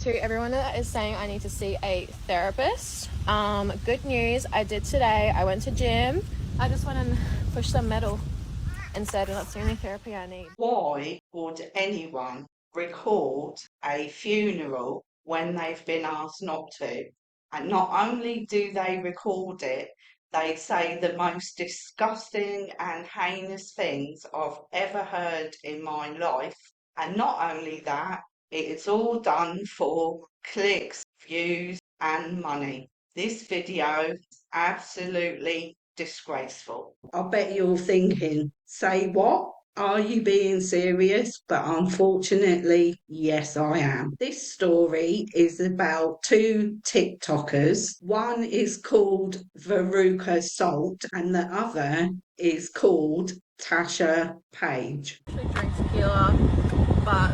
To everyone that is saying I need to see a therapist, good news, I did today. I went to gym. I just went and pushed some metal instead, and that's the only therapy I need. Why would anyone record a funeral when they've been asked not to? And not only do they record it, they say the most disgusting and heinous things I've ever heard in my life. And not only that, it's all done for clicks, views, and money. This video is absolutely disgraceful. I bet you're thinking, say what? Are you being serious? But unfortunately, yes, I am. This story is about two TikTokers. One is called Veruca Salt, and the other is called TashaPaige. Actually drink tequila, but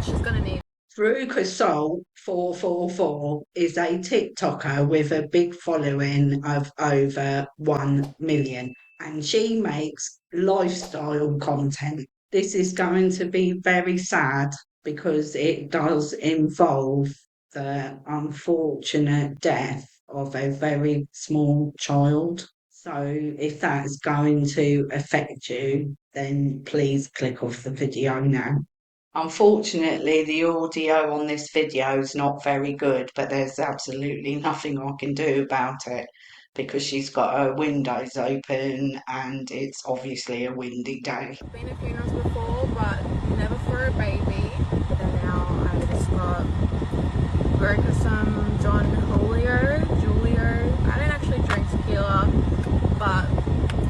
she's gonna need. Veruca Salt 444 is a TikToker with a big following of over 1 million, and she makes lifestyle content. This is going to be very sad because it does involve the unfortunate death of a very small child. So if that's going to affect you, then please click off the video now. Unfortunately, the audio on this video is not very good, but there's absolutely nothing I can do about it because she's got her windows open and it's obviously a windy day. I've been to funerals before, but never for a baby. And now I just got broke some Julio. I don't actually drink tequila, but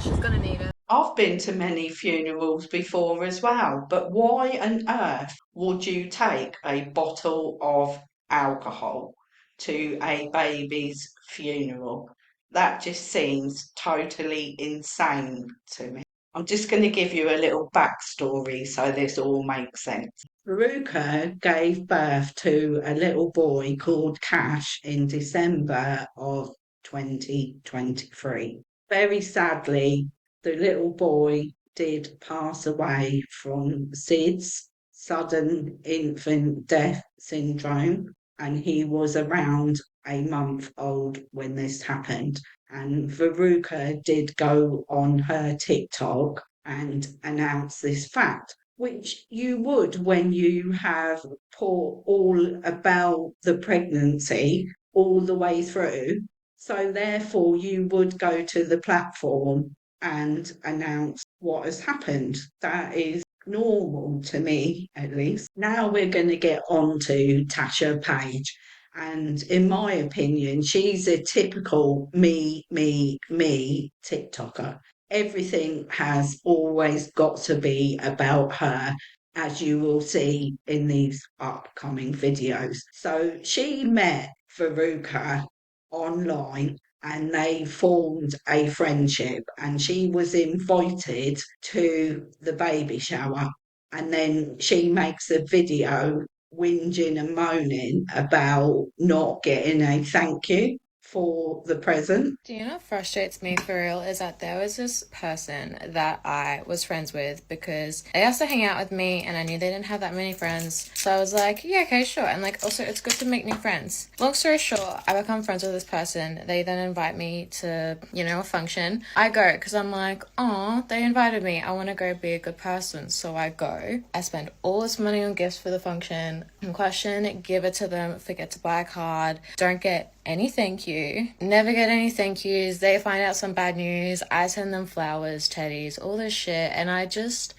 she's gonna need it. I've been to many funerals before as well, but why on earth would you take a bottle of alcohol to a baby's funeral? That just seems totally insane to me. I'm just going to give you a little backstory so this all makes sense. Veruca gave birth to a little boy called Cash in December of 2023. Very sadly, the little boy did pass away from SIDS, sudden infant death syndrome, and he was around a month old when this happened. And Veruca did go on her TikTok and announce this fact, which you would when you have put all about the pregnancy all the way through. So therefore, you would go to the platform and announce what has happened. That is normal to me, at least. Now we're going to get on to TashaPaige. And in my opinion, she's a typical me TikToker. Everything has always got to be about her, as you will see in these upcoming videos. So she met Veruca online and they formed a friendship, and she was invited to the baby shower, and then she makes a video whinging and moaning about not getting a thank you for the present. Do you know what frustrates me for real is that there was this person that I was friends with because they asked to hang out with me and I knew they didn't have that many friends. So I was like, yeah, okay, sure. And like, also, it's good to make new friends. Long story short, I become friends with this person. They then invite me to, a function. I go because I'm like, oh, they invited me. I want to go be a good person. So I go. I spend all this money on gifts for the function. In question, give it to them, forget to buy a card, don't get any thank you, never get any thank yous. They find out some bad news, I send them flowers, teddies, all this shit, and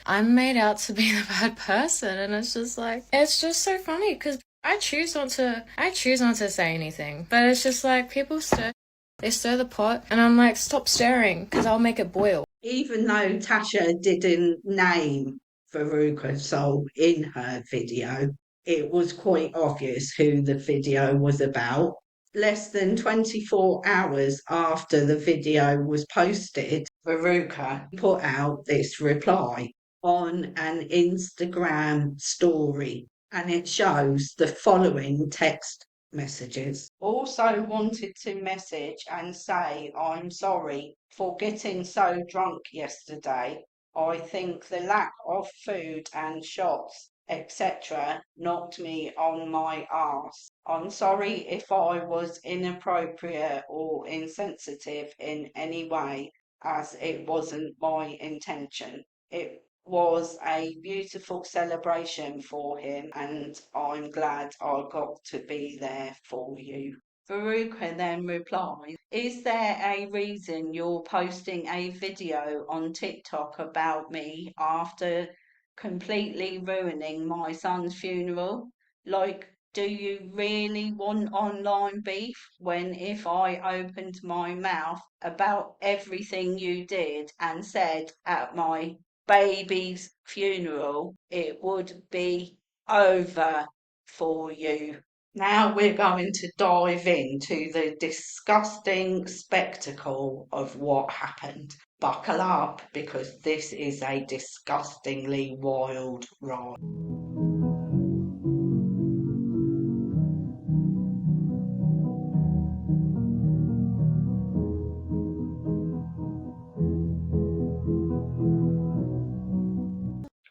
I'm made out to be the bad person. And it's just so funny because I choose not to say anything, but it's just like people they stir the pot, and I'm like, stop stirring because I'll make it boil. Even though Tasha didn't name Veruca Soul in her video, it was quite obvious who the video was about. Less than 24 hours after the video was posted, Veruca put out this reply on an Instagram story, and it shows the following text messages. Also wanted to message and say I'm sorry for getting so drunk yesterday. I think the lack of food and shots etc., knocked me on my arse. I'm sorry if I was inappropriate or insensitive in any way, as it wasn't my intention. It was a beautiful celebration for him, and I'm glad I got to be there for you. Veruca then replies, is there a reason you're posting a video on TikTok about me after completely ruining my son's funeral? Like, do you really want online beef when if I opened my mouth about everything you did and said at my baby's funeral, it would be over for you? Now we're going to dive into the disgusting spectacle of what happened. Buckle up because this is a disgustingly wild ride.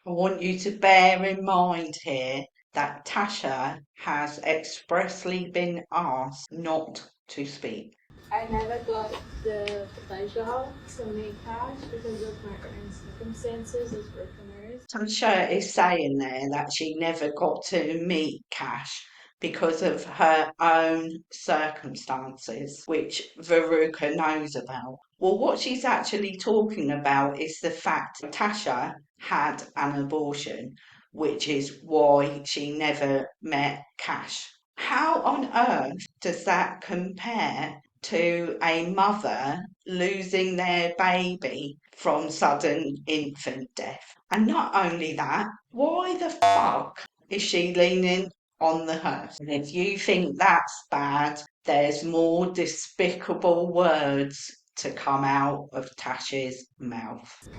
I want you to bear in mind here that Tasha has expressly been asked not to speak. I never got the pleasure to meet Cash because of my own circumstances as broken. Tasha is saying there that she never got to meet Cash because of her own circumstances, which Veruca knows about. Well, what she's actually talking about is the fact that Tasha had an abortion, which is why she never met Cash. How on earth does that compare to a mother losing their baby from sudden infant death? And not only that, why the fuck is she leaning on the hearse? And if you think that's bad, there's more despicable words to come out of Tasha's mouth.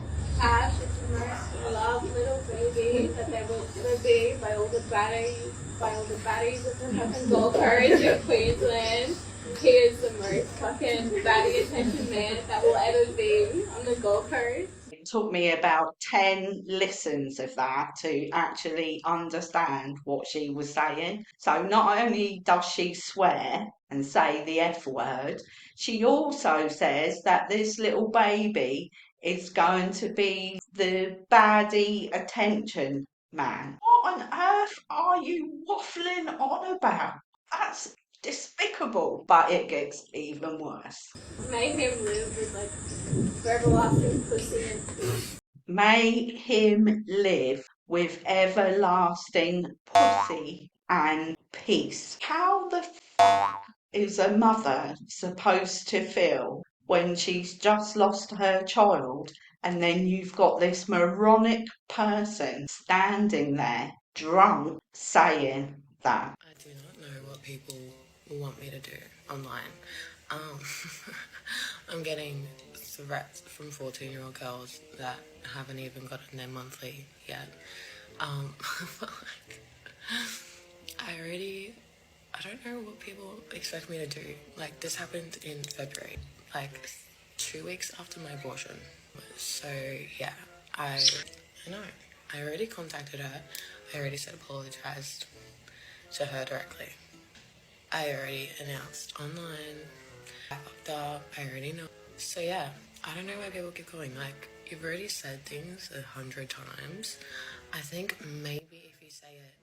Ash is the most loved little baby that there will ever be by all the baddies of the fucking Gold Coast in Queensland. He is the most fucking baddie attention man that will ever be on the Gold Coast. It took me about 10 listens of that to actually understand what she was saying. So not only does she swear and say the F word, she also says that this little baby is going to be the baddie attention man. What on earth are you waffling on about? That's despicable, but it gets even worse. Make him live with like everlasting pussy and peace. May him live with everlasting pussy and peace. How the fuck is a mother supposed to feel when she's just lost her child and then you've got this moronic person standing there drunk saying that? I do not know what people want me to do online. Um, I'm getting threats from 14-year-old girls that haven't even gotten their monthly yet. But like, I don't know what people expect me to do. Like, this happened in February, like 2 weeks after my abortion. So yeah, I know. I already contacted her. I already said apologized to her directly. I already announced online. I fucked up. I already know. So yeah, I don't know why people keep going. Like, you've already said things 100 times. I think maybe if you say it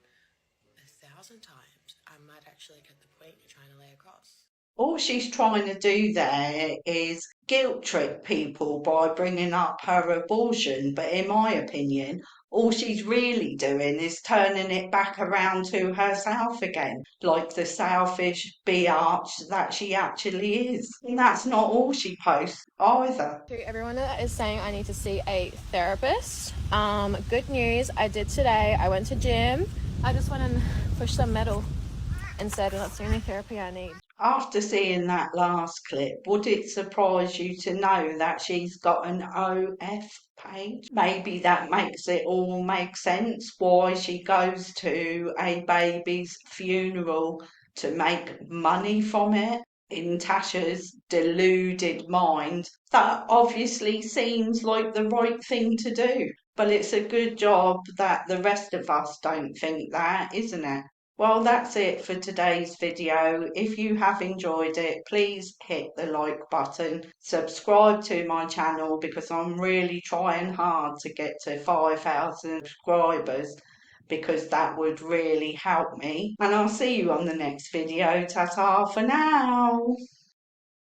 1,000 times, I might actually get the point you're trying to lay across. All she's trying to do there is guilt trip people by bringing up her abortion, but in my opinion, all she's really doing is turning it back around to herself again, like the selfish biatch that she actually is. And that's not all she posts either. To everyone that is saying I need to see a therapist, good news, I did today. I went to gym. I just went and pushed some metal and said that's the only therapy I need. After seeing that last clip, would it surprise you to know that she's got an OF page? Maybe that makes it all make sense why she goes to a baby's funeral to make money from it. In Tasha's deluded mind, that obviously seems like the right thing to do. But it's a good job that the rest of us don't think that, isn't it? Well, that's it for today's video. If you have enjoyed it, please hit the like button. Subscribe to my channel because I'm really trying hard to get to 5,000 subscribers because that would really help me. And I'll see you on the next video. Ta-ta for now.